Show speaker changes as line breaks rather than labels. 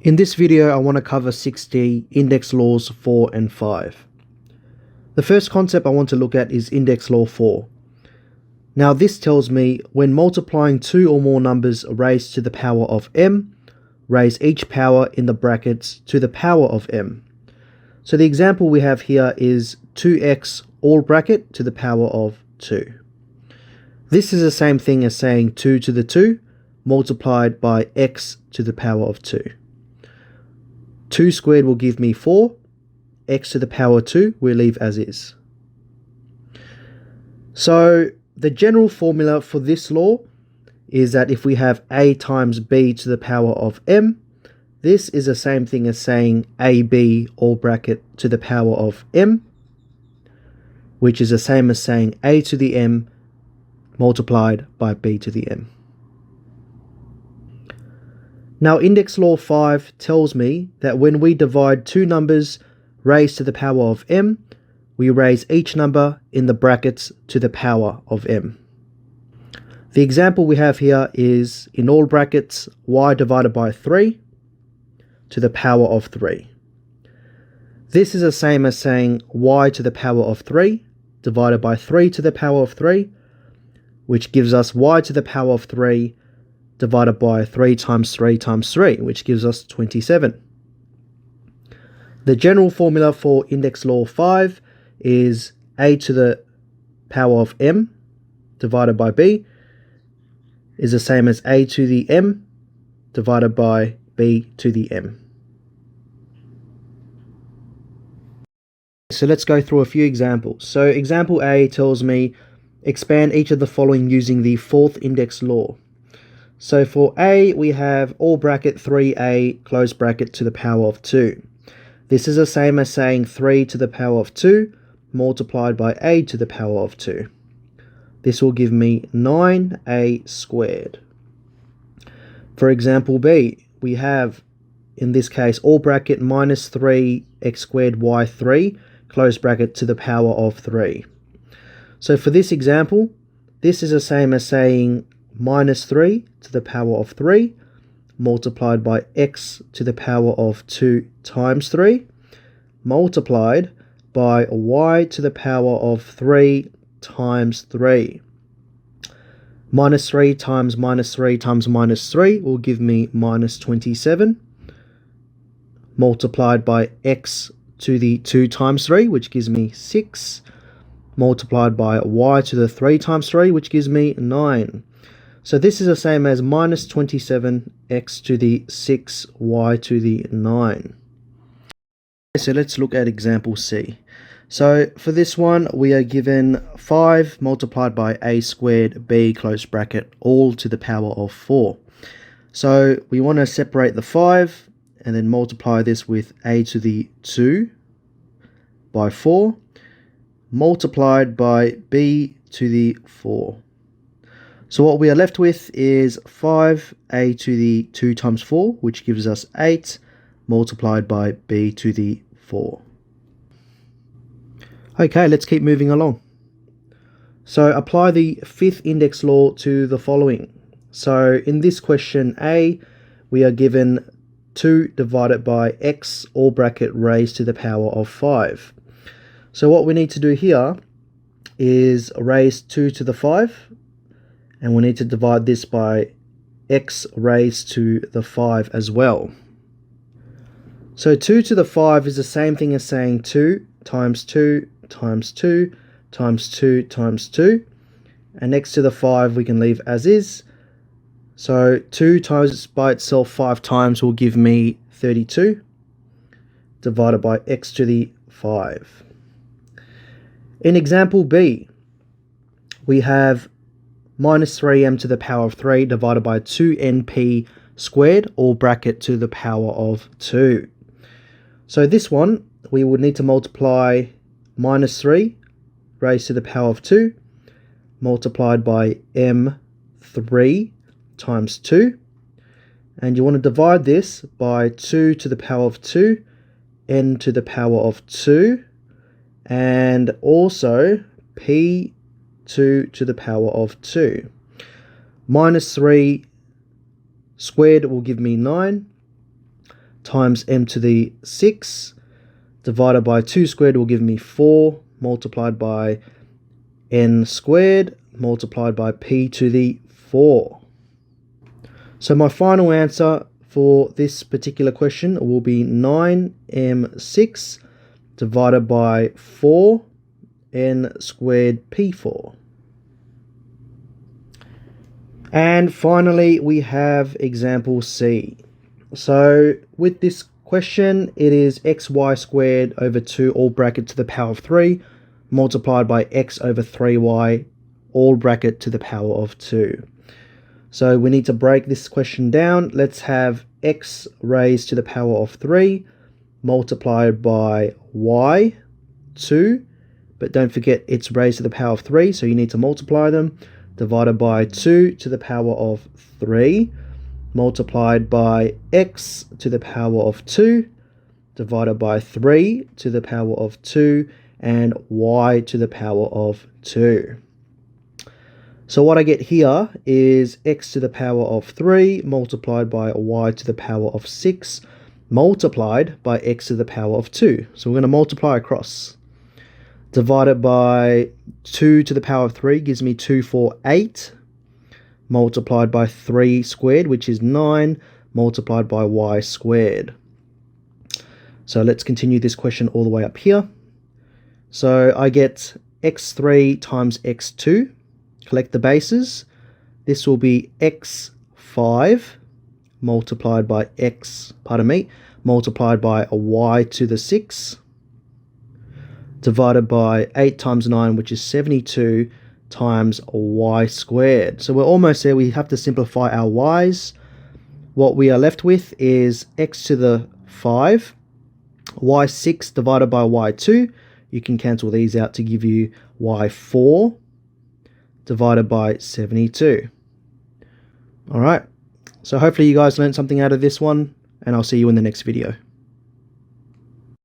In this video, I want to cover 6D index laws 4 and 5. The first concept I want to look at is index law 4. Now this tells me when multiplying two or more numbers raised to the power of m, raise each power in the brackets to the power of m. So the example we have here is 2x all bracket to the power of 2. This is the same thing as saying 2 to the 2 multiplied by x to the power of 2. 2 squared will give me 4, x to the power 2 we leave as is. So the general formula for this law is that if we have a times b to the power of m, this is the same thing as saying ab all bracket to the power of m, which is the same as saying a to the m multiplied by b to the m. Now index law 5 tells me that when we divide two numbers raised to the power of m, we raise each number in the brackets to the power of m. The example we have here is in all brackets y divided by 3 to the power of 3. This is the same as saying y to the power of 3 divided by 3 to the power of 3, which gives us y to the power of 3 divided by 3 times 3 times 3, which gives us 27. The general formula for index law 5 is a to the power of m divided by b is the same as a to the m divided by b to the m. So let's go through a few examples. So example A tells me expand each of the following using the fourth index law. So for A, we have all bracket 3a close bracket to the power of 2. This is the same as saying 3 to the power of 2 multiplied by a to the power of 2. This will give me 9a squared. For example B, we have, in this case, all bracket minus 3x squared y3 close bracket to the power of 3. So for this example, this is the same as saying minus 3 to the power of 3 multiplied by x to the power of 2 times 3 multiplied by y to the power of 3 times 3. Minus 3 times minus 3 times minus 3 will give me minus 27 multiplied by x to the 2 times 3, which gives me 6 multiplied by y to the 3 times 3, which gives me 9. So this is the same as minus 27 x to the 6 y to the 9. So let's look at example C. So for this one, we are given 5 multiplied by a squared b close bracket all to the power of 4. So we want to separate the 5 and then multiply this with a to the 2 by 4 multiplied by b to the 4. So what we are left with is 5a to the 2 times 4, which gives us 8 multiplied by b to the 4. Okay, let's keep moving along. So apply the fifth index law to the following. So in this question A, we are given 2 divided by x all bracket raised to the power of 5. So what we need to do here is raise 2 to the 5, and we need to divide this by x raised to the 5 as well. So 2 to the 5 is the same thing as saying 2 times 2 times 2 times 2 times 2, and next to the 5 we can leave as is. So 2 times by itself 5 times will give me 32 divided by x to the 5. In example B, we have minus 3m to the power of 3 divided by 2np squared all bracket to the power of 2. So this one, we would need to multiply minus 3 raised to the power of 2 multiplied by m3 times 2. And you want to divide this by 2 to the power of 2, n to the power of 2, and also p2 to the power of 2. Minus 3 squared will give me 9. times m to the 6 divided by 2 squared will give me 4 multiplied by n squared multiplied by p to the 4. So my final answer for this particular question will be 9m6 divided by 4 n squared p4. And finally, we have example C. So with this question, it is xy squared over 2 all bracket to the power of 3 multiplied by x over 3y all bracket to the power of 2. So we need to break this question down. Let's have x raised to the power of 3 multiplied by y, 2. But don't forget it's raised to the power of 3, so you need to multiply them. Divided by 2 to the power of 3 multiplied by x to the power of 2 divided by 3 to the power of 2 and y to the power of 2. So what I get here is x to the power of 3 multiplied by y to the power of 6 multiplied by x to the power of 2. So we're going to multiply across. Divided by 2 to the power of 3 gives me 2, 4, 8 multiplied by 3 squared, which is 9 multiplied by y squared. So let's continue this question all the way up here. So I get x3 times x2. Collect the bases. This will be x5 multiplied by multiplied by a y to the 6 divided by 8 times 9, which is 72 times y squared. So we're almost there. We have to simplify our y's. What we are left with is x to the 5, y6 divided by y2. You can cancel these out to give you y4 divided by 72. All right. So hopefully you guys learned something out of this one, and I'll see you in the next video.